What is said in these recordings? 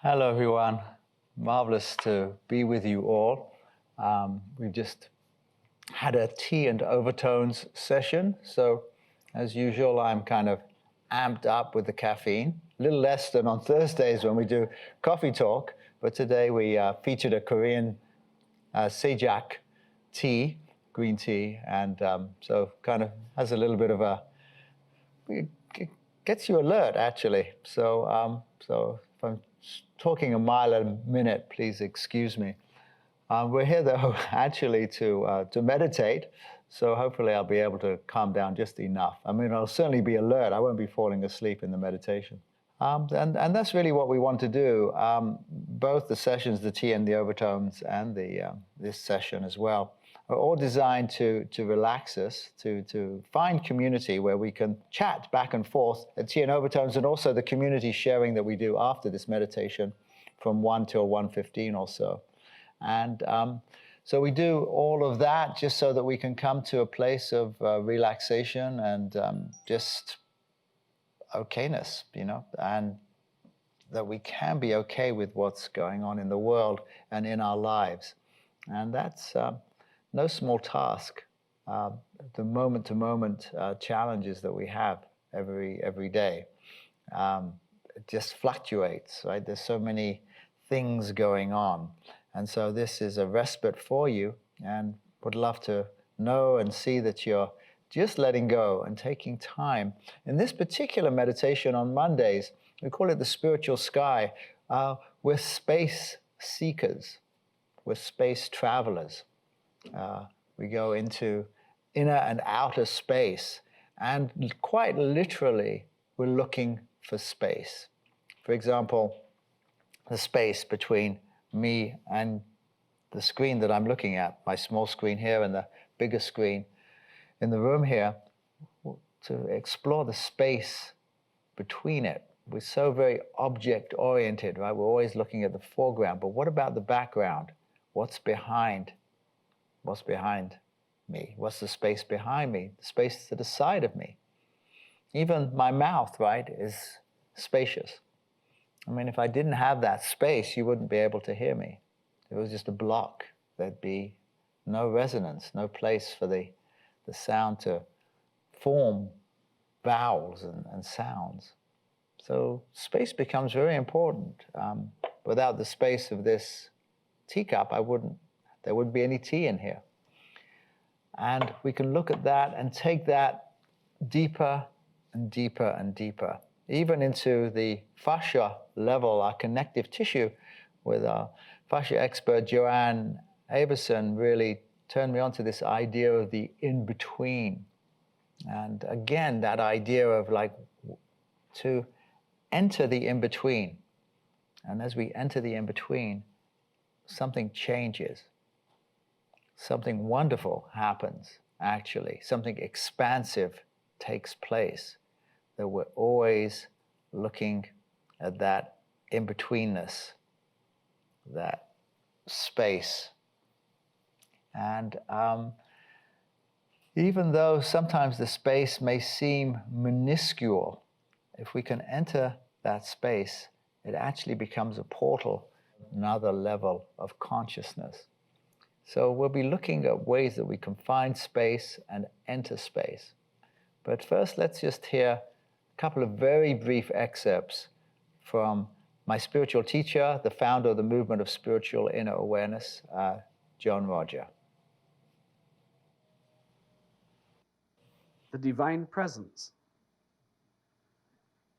Hello, everyone. Marvelous to be with you all. We've just had a tea and overtones session. So, as usual, I'm kind of amped up with the caffeine. A little less than on Thursdays when we do coffee talk. But today we featured a Korean sejak tea, green tea. And so kind of has a little bit of it gets you alert, actually. So if I'm talking a mile a minute, please excuse me. We're here, though, actually to meditate. So hopefully I'll be able to calm down just enough. I mean, I'll certainly be alert. I won't be falling asleep in the meditation. And that's really what we want to do. Both the sessions, the tea and the overtones, and this session as well, are all designed to relax us, to find community where we can chat back and forth at tea and overtones, and also the community sharing that we do after this meditation from 1 till 1:15 or so. And so we do all of that just so that we can come to a place of relaxation and just okayness, and that we can be okay with what's going on in the world and in our lives. And that's no small task. The moment-to-moment challenges that we have every day. It just fluctuates, right? There's so many things going on. And so this is a respite for you, and would love to know and see that you're just letting go and taking time. In this particular meditation on Mondays, we call it the spiritual sky. We're space seekers. We're space travelers. We go into inner and outer space, and quite literally, we're looking for space. For example, the space between me and the screen that I'm looking at, my small screen here and the bigger screen in the room here, to explore the space between it. We're so very object-oriented, right? We're always looking at the foreground, but what about the background? What's behind? What's behind me? What's the space behind me? The space to the side of me. Even my mouth, right, is spacious. I mean, if I didn't have that space, you wouldn't be able to hear me. It was just a block. There'd be no resonance, no place for the sound to form vowels and sounds. So space becomes very important. Without the space of this teacup, there wouldn't be any tea in here. And we can look at that and take that deeper and deeper and deeper, even into the fascia level, our connective tissue, with our fascia expert Joanne Averson really turned me on to this idea of the in-between. And again, that idea of to enter the in-between. And as we enter the in-between, something changes. Something wonderful happens, actually. Something expansive takes place. That we're always looking at that in-betweenness, that space. And even though sometimes the space may seem minuscule, if we can enter that space, it actually becomes a portal, another level of consciousness. So we'll be looking at ways that we can find space and enter space. But first, let's just hear a couple of very brief excerpts from my spiritual teacher, the founder of the movement of spiritual inner awareness, John Roger. The divine presence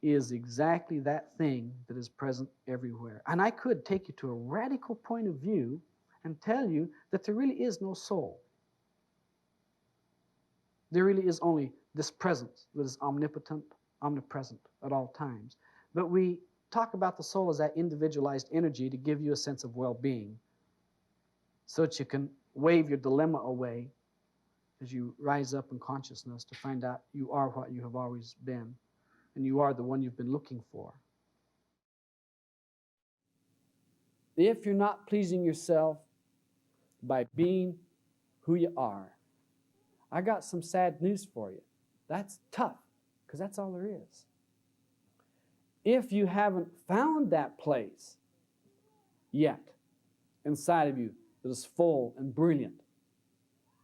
is exactly that thing that is present everywhere. And I could take you to a radical point of view and tell you that there really is no soul. There really is only this presence that is omnipotent, omnipresent at all times. But we talk about the soul as that individualized energy to give you a sense of well-being, so that you can wave your dilemma away as you rise up in consciousness to find out you are what you have always been, and you are the one you've been looking for. If you're not pleasing yourself by being who you are, I got some sad news for you. That's tough, because that's all there is. If you haven't found that place yet inside of you that is full and brilliant.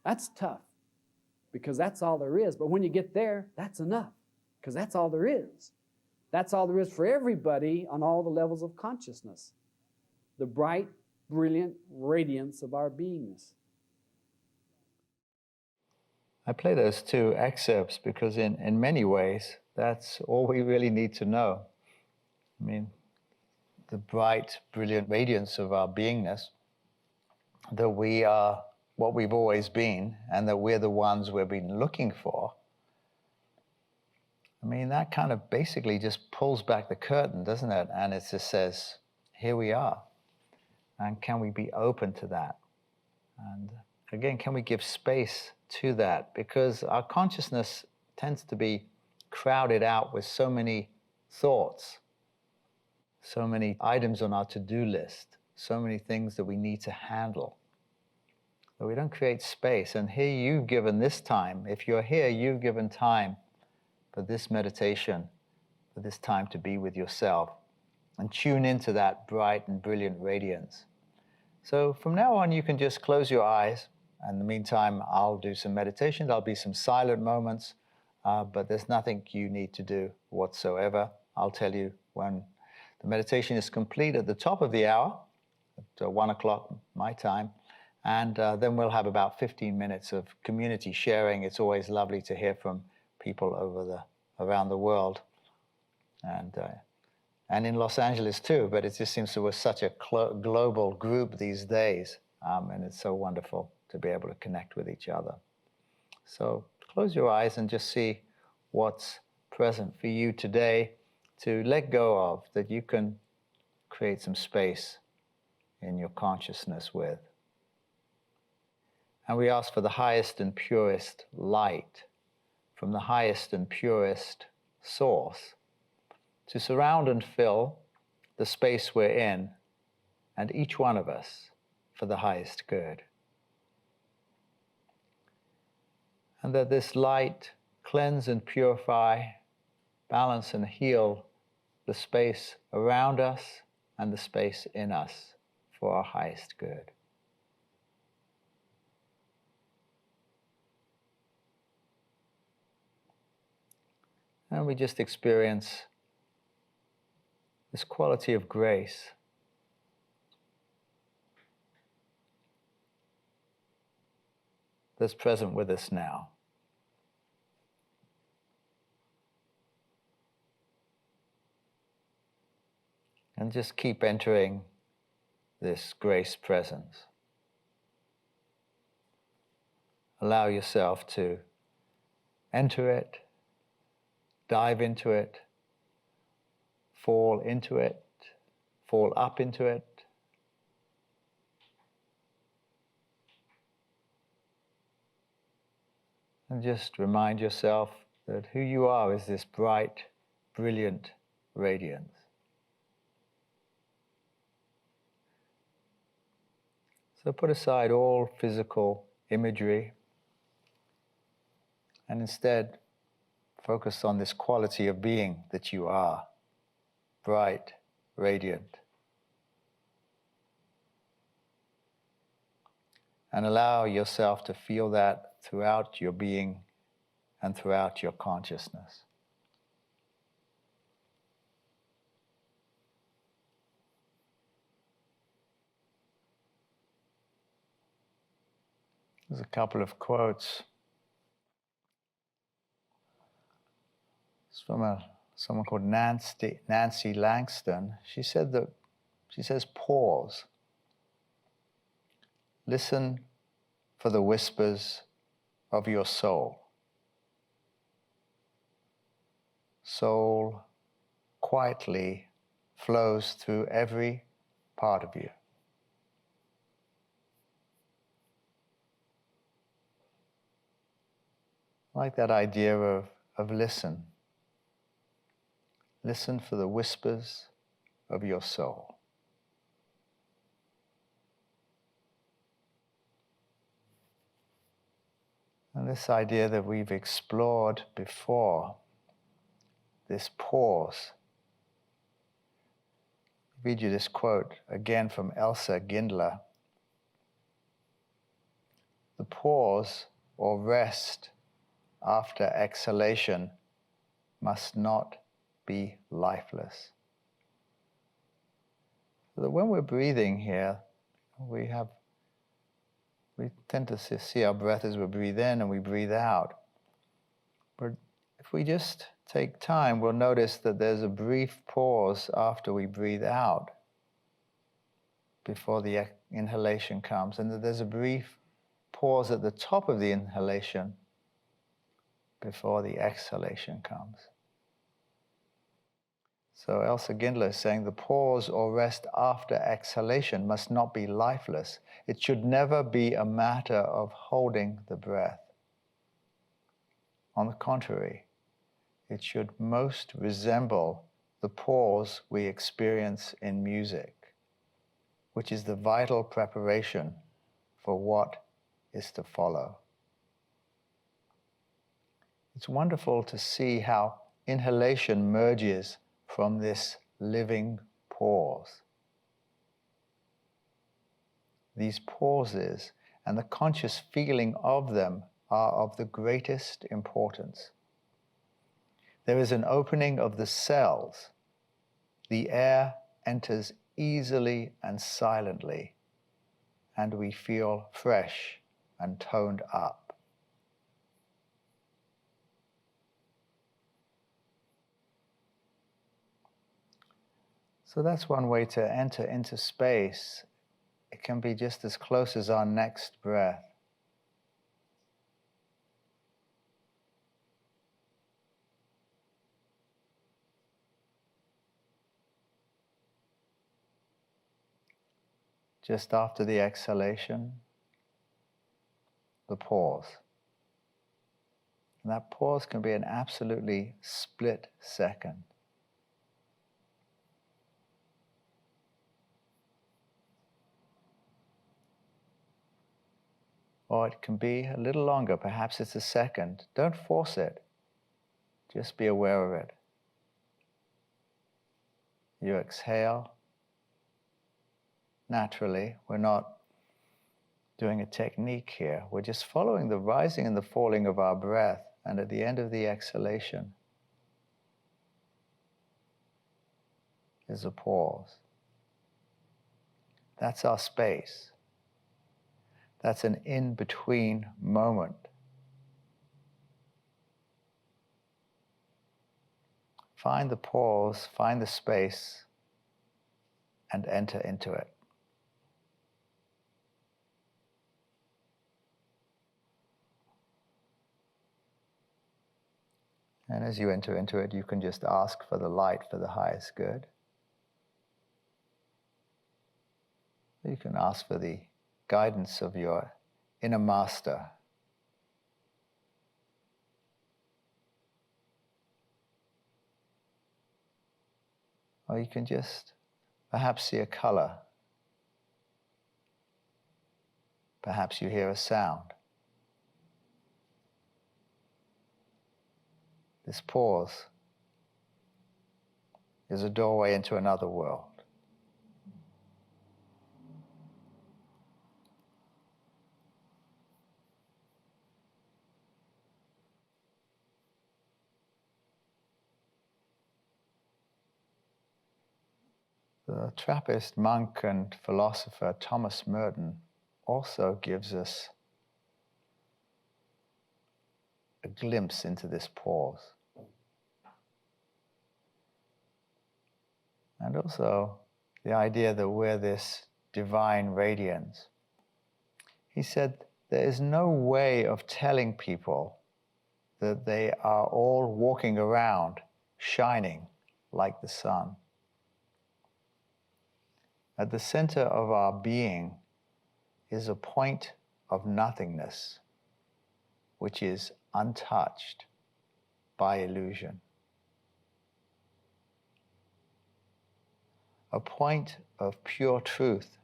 That's tough because that's all there is. But when you get there, that's enough because that's all there is. That's all there is for everybody on all the levels of consciousness. The bright, brilliant radiance of our beingness. I play those two excerpts because in many ways, that's all we really need to know. I mean, the bright, brilliant radiance of our beingness, that we are what we've always been and that we're the ones we've been looking for. I mean, that kind of basically just pulls back the curtain, doesn't it? And it just says, here we are. And can we be open to that? And again, can we give space to that? Because our consciousness tends to be crowded out with so many thoughts, so many items on our to-do list, so many things that we need to handle. But we don't create space. And here you've given this time. If you're here, you've given time for this meditation, for this time to be with yourself and tune into that bright and brilliant radiance. So from now on, you can just close your eyes. In the meantime, I'll do some meditation. There'll be some silent moments, but there's nothing you need to do whatsoever. I'll tell you when the meditation is complete at the top of the hour, at 1 o'clock my time. And then we'll have about 15 minutes of community sharing. It's always lovely to hear from people around the world. And in Los Angeles too, but it just seems to be such a global group these days, and it's so wonderful to be able to connect with each other. So close your eyes and just see what's present for you today to let go of, that you can create some space in your consciousness with. And we ask for the highest and purest light from the highest and purest source to surround and fill the space we're in and each one of us for the highest good. And that this light cleanse and purify, balance and heal the space around us and the space in us for our highest good. And we just experience this quality of grace that's present with us now. And just keep entering this grace presence. Allow yourself to enter it, dive into it, fall into it, fall up into it. And just remind yourself that who you are is this bright, brilliant radiance. So put aside all physical imagery and instead focus on this quality of being that you are, bright, radiant. And allow yourself to feel that throughout your being and throughout your consciousness. There's a couple of quotes. It's from someone called Nancy Langston. She says, pause. Listen for the whispers of your soul. Soul quietly flows through every part of you. I like that idea of listen. Listen for the whispers of your soul. And this idea that we've explored before, this pause, read you this quote again from Elsa Gindler. The pause or rest after exhalation must not be lifeless. So that when we're breathing here, we tend to see our breath as we breathe in and we breathe out. But if we just take time, we'll notice that there's a brief pause after we breathe out before the inhalation comes, and that there's a brief pause at the top of the inhalation before the exhalation comes. So Elsa Gindler is saying the pause or rest after exhalation must not be lifeless. It should never be a matter of holding the breath. On the contrary, it should most resemble the pause we experience in music, which is the vital preparation for what is to follow. It's wonderful to see how inhalation merges from this living pause. These pauses and the conscious feeling of them are of the greatest importance. There is an opening of the cells. The air enters easily and silently, and we feel fresh and toned up. So that's one way to enter into space. It can be just as close as our next breath. Just after the exhalation, the pause. And that pause can be an absolutely split second. Or it can be a little longer, perhaps it's a second. Don't force it, just be aware of it. You exhale naturally. We're not doing a technique here. We're just following the rising and the falling of our breath. And at the end of the exhalation is a pause. That's our space. That's an in-between moment. Find the pause, find the space, and enter into it. And as you enter into it, you can just ask for the light for the highest good. You can ask for the guidance of your inner master. Or you can just perhaps see a color. Perhaps you hear a sound. This pause is a doorway into another world. The Trappist monk and philosopher Thomas Merton also gives us a glimpse into this pause. And also the idea that we're this divine radiance. He said there is no way of telling people that they are all walking around shining like the sun. At the center of our being is a point of nothingness, which is untouched by illusion. A point of pure truth.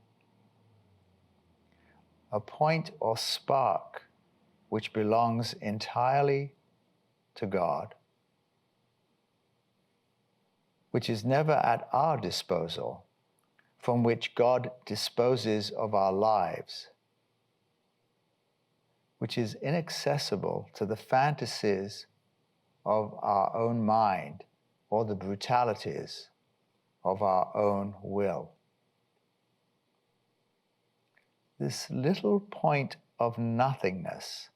A point or spark which belongs entirely to God, which is never at our disposal, from which God disposes of our lives, which is inaccessible to the fantasies of our own mind or the brutalities of our own will. This little point of nothingness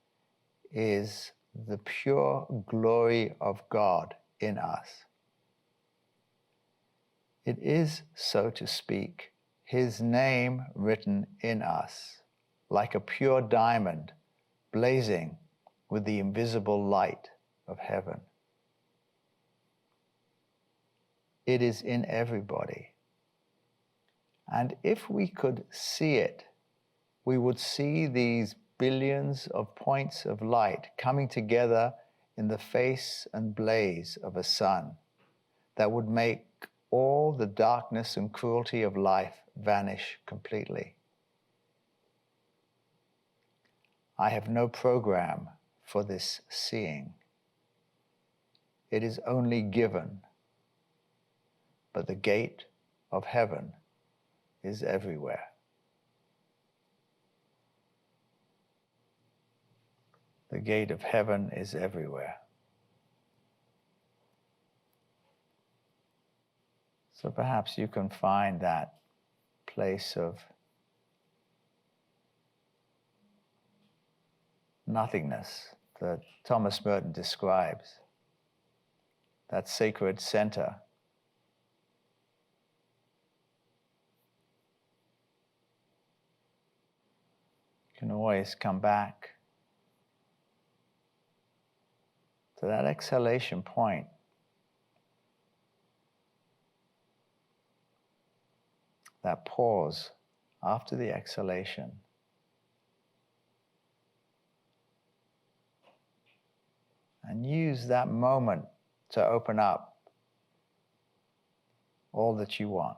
is the pure glory of God in us. It is, so to speak, His name written in us, like a pure diamond blazing with the invisible light of heaven. It is in everybody. And if we could see it, we would see these billions of points of light coming together in the face and blaze of a sun that would make all the darkness and cruelty of life vanish completely. I have no program for this seeing. It is only given, but the gate of heaven is everywhere. The gate of heaven is everywhere. So perhaps you can find that place of nothingness that Thomas Merton describes, that sacred center. You can always come back to that exhalation point. That pause after the exhalation. And use that moment to open up all that you want.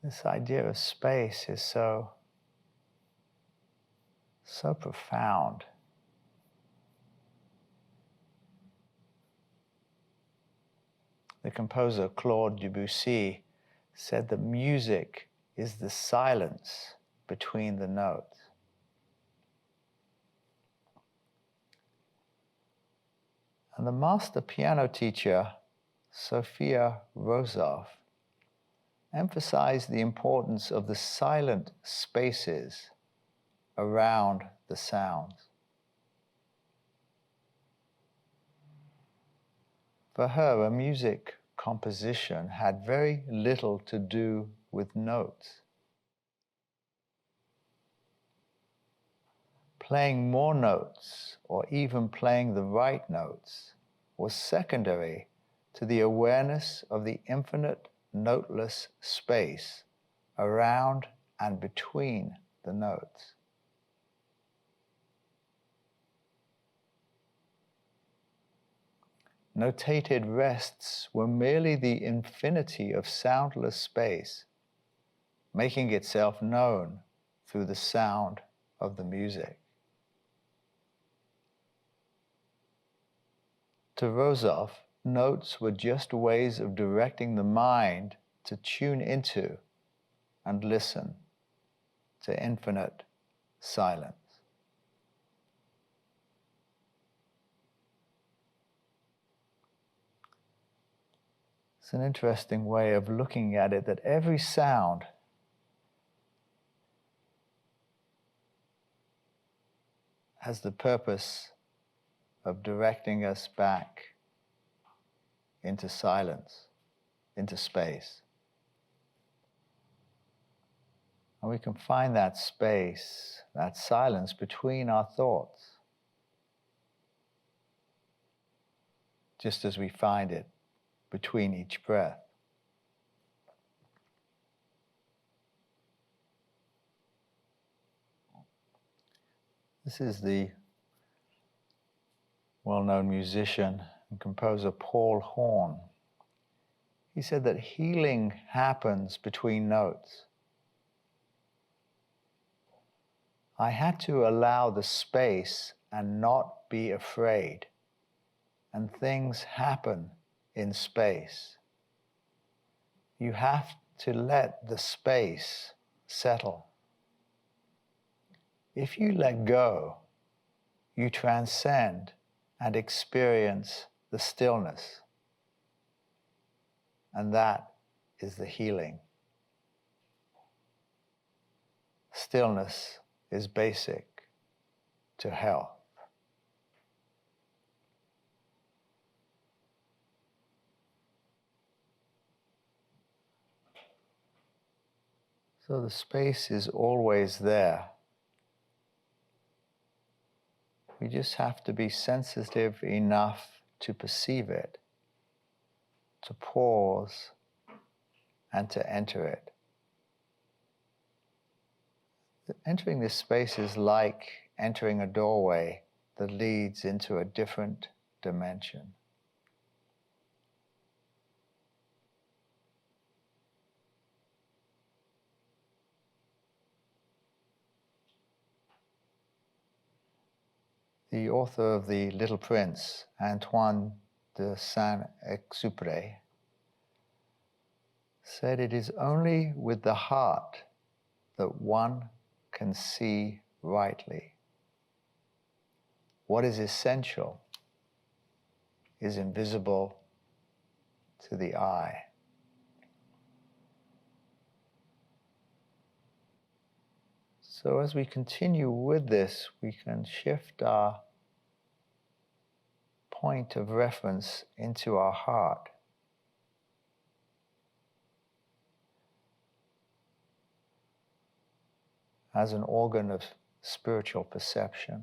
This idea of space is so profound. The composer Claude Debussy said that music is the silence between the notes. And the master piano teacher, Sophia Rosoff, emphasized the importance of the silent spaces around the sounds. For her, a music composition had very little to do with notes. Playing more notes, or even playing the right notes, was secondary to the awareness of the infinite noteless space around and between the notes. Notated rests were merely the infinity of soundless space, making itself known through the sound of the music. To Rosoff, notes were just ways of directing the mind to tune into and listen to infinite silence. It's an interesting way of looking at it, that every sound has the purpose of directing us back into silence, into space. And we can find that space, that silence between our thoughts, just as we find it between each breath. This is the well-known musician and composer Paul Horn. He said that healing happens between notes. I had to allow the space and not be afraid and things happen in space. You have to let the space settle. If you let go, you transcend and experience the stillness. And that is the healing. Stillness is basic to health. So the space is always there. We just have to be sensitive enough to perceive it, to pause, and to enter it. Entering this space is like entering a doorway that leads into a different dimension. The author of The Little Prince, Antoine de Saint-Exupéry, said it is only with the heart that one can see rightly. What is essential is invisible to the eye. So as we continue with this, we can shift our point of reference into our heart. As an organ of spiritual perception.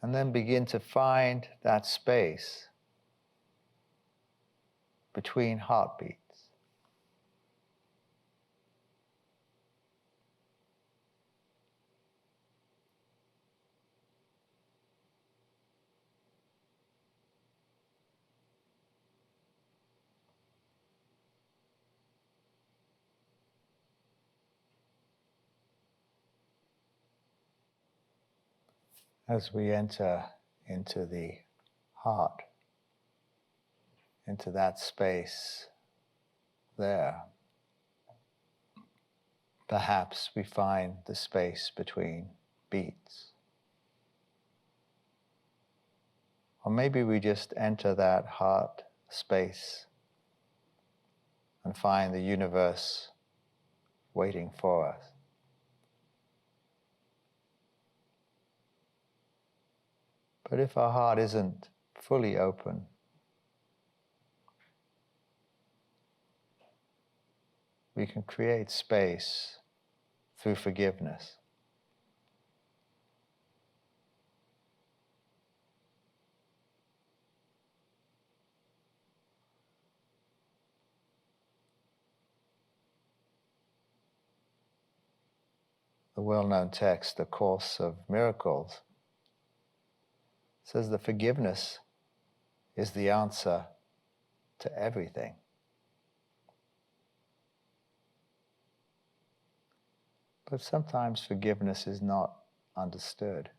And then begin to find that space between heartbeats. As we enter into the heart, into that space there, perhaps we find the space between beats. Or maybe we just enter that heart space and find the universe waiting for us. But if our heart isn't fully open, we can create space through forgiveness. The well-known text, The Course of Miracles, says that forgiveness is the answer to everything. But sometimes forgiveness is not understood.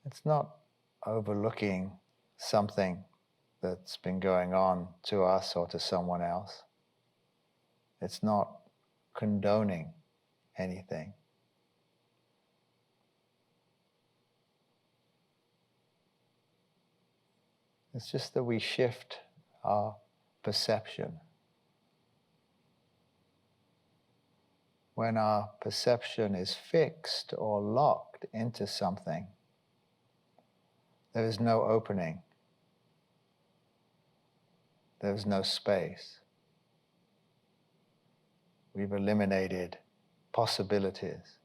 It's not overlooking something that's been going on to us or to someone else. It's not condoning anything. It's just that we shift our perception. When our perception is fixed or locked into something, there is no opening. There is no space. We've eliminated possibilities.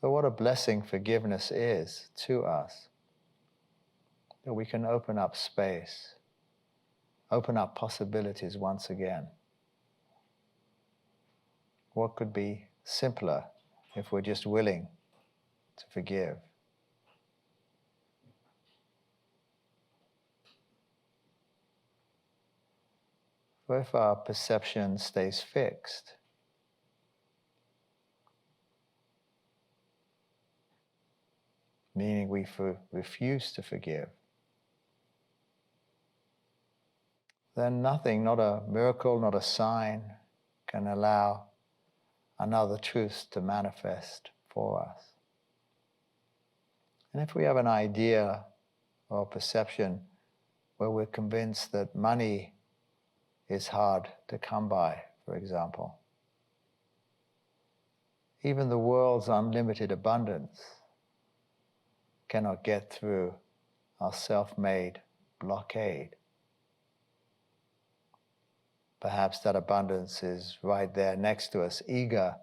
So what a blessing forgiveness is to us, that we can open up space, open up possibilities once again. What could be simpler if we're just willing to forgive? Or if our perception stays fixed, meaning we refuse to forgive, then nothing, not a miracle, not a sign, can allow another truth to manifest for us. And if we have an idea or perception where we're convinced that money is hard to come by, for example, even the world's unlimited abundance cannot get through our self-made blockade. Perhaps that abundance is right there next to us, eager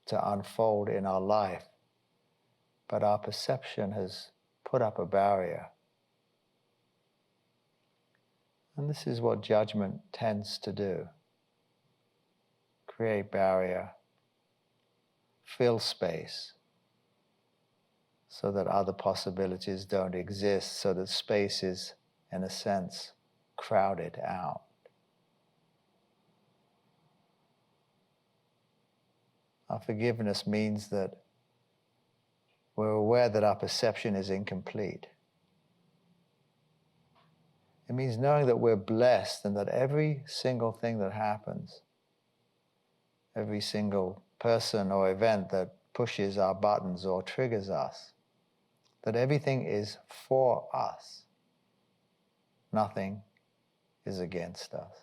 to unfold in our life, but our perception has put up a barrier. And this is what judgment tends to do. Create barrier, fill space, so that other possibilities don't exist, so that space is, in a sense, crowded out. Our forgiveness means that we're aware that our perception is incomplete. It means knowing that we're blessed and that every single thing that happens, every single person or event that pushes our buttons or triggers us, that everything is for us. Nothing is against us.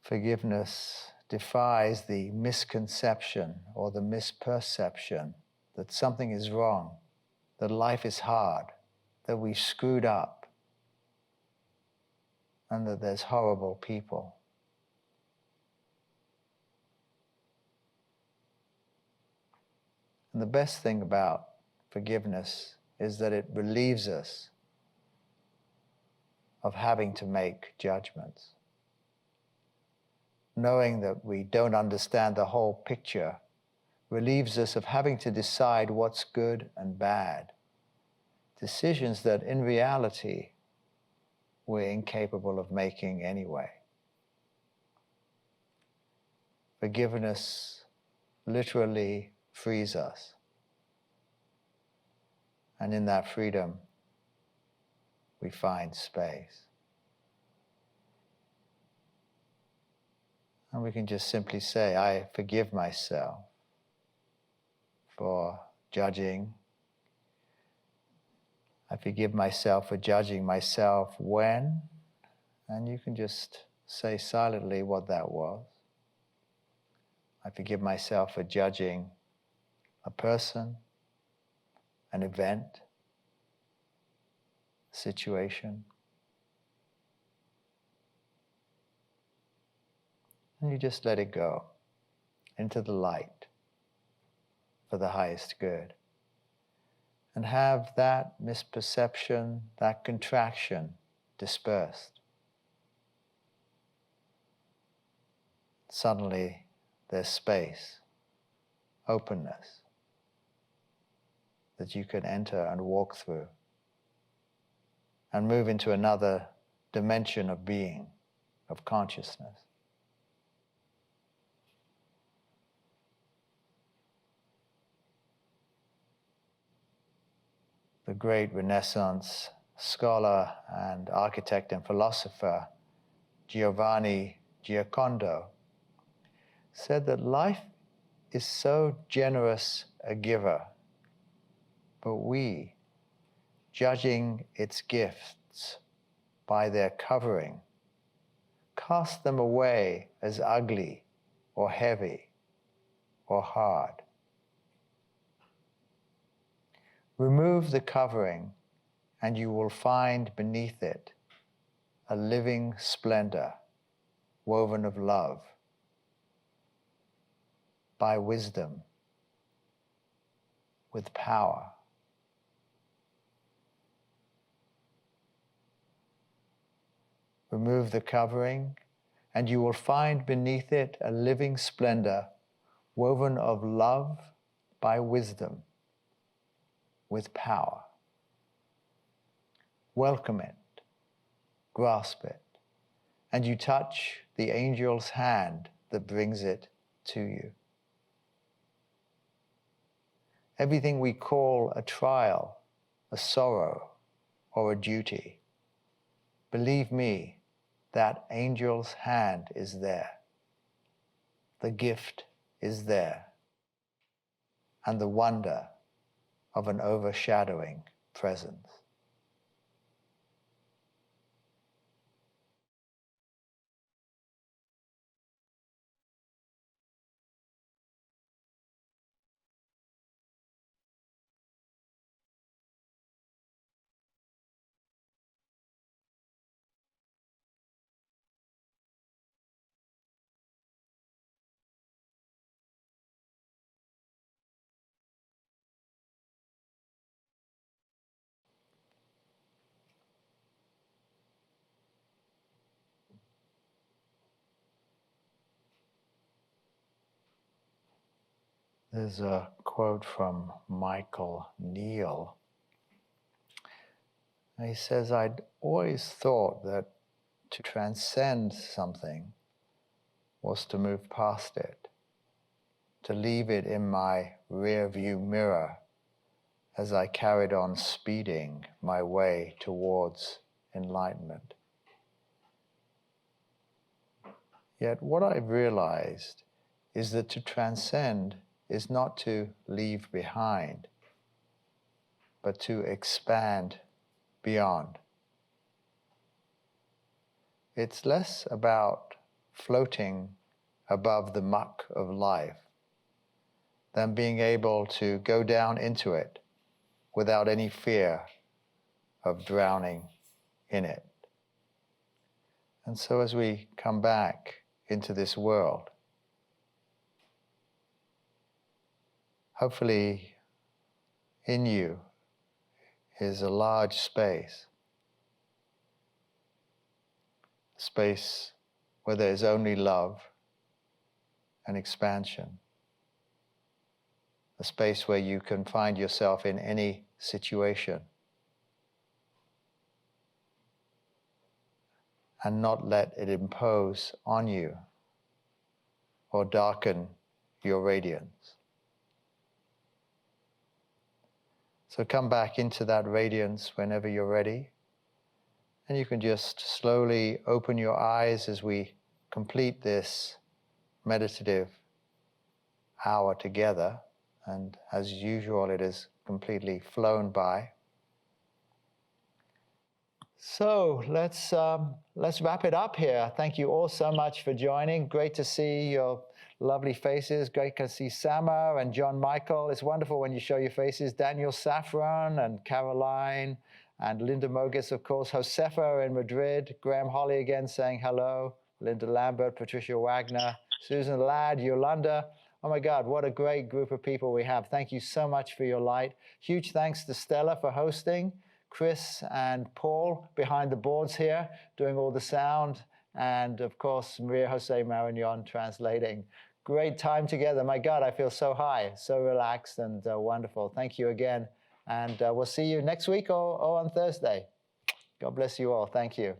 Forgiveness defies the misconception or the misperception that something is wrong, that life is hard, that we screwed up, and that there's horrible people. And the best thing about forgiveness is that it relieves us of having to make judgments. Knowing that we don't understand the whole picture relieves us of having to decide what's good and bad. Decisions that in reality we're incapable of making anyway. Forgiveness literally frees us. And in that freedom, we find space. And we can just simply say, I forgive myself for judging. I forgive myself for judging myself when, and you can just say silently what that was. I forgive myself for judging a person, an event, a situation. And you just let it go into the light for the highest good. And have that misperception, that contraction dispersed. Suddenly there's space, openness that you can enter and walk through and move into another dimension of being, of consciousness. The great Renaissance scholar and architect and philosopher Giovanni Giocondo said that life is so generous a giver, but we, judging its gifts by their covering, cast them away as ugly or heavy or hard. Remove the covering, and you will find beneath it a living splendor woven of love, by wisdom, with power. Remove the covering, and you will find beneath it a living splendor woven of love by wisdom, with power. Welcome it, grasp it, and you touch the angel's hand that brings it to you. Everything we call a trial, a sorrow, or a duty, believe me, that angel's hand is there. The gift is there, and the wonder of an overshadowing presence. There's a quote from Michael Neal. He says, I'd always thought that to transcend something was to move past it, to leave it in my rear view mirror as I carried on speeding my way towards enlightenment. Yet what I've realized is that to transcend is not to leave behind, but to expand beyond. It's less about floating above the muck of life than being able to go down into it without any fear of drowning in it. And so as we come back into this world, hopefully in you is a large space where there is only love and expansion, a space where you can find yourself in any situation and not let it impose on you or darken your radiance. So come back into that radiance whenever you're ready. And you can just slowly open your eyes as we complete this meditative hour together. And as usual, it has completely flown by. So let's wrap it up here. Thank you all so much for joining. Great to see your lovely faces. Great to see Sama and John Michael. It's wonderful when you show your faces. Daniel Saffron and Caroline and Linda Mogis, of course. Josefa in Madrid. Graham Holly again saying hello. Linda Lambert, Patricia Wagner, Susan Ladd, Yolanda. Oh my God, what a great group of people we have. Thank you so much for your light. Huge thanks to Stella for hosting. Chris and Paul behind the boards here, doing all the sound, and of course, Maria Jose Marignon translating. Great time together. My God, I feel so high, so relaxed and wonderful. Thank you again, and we'll see you next week or on Thursday. God bless you all. Thank you.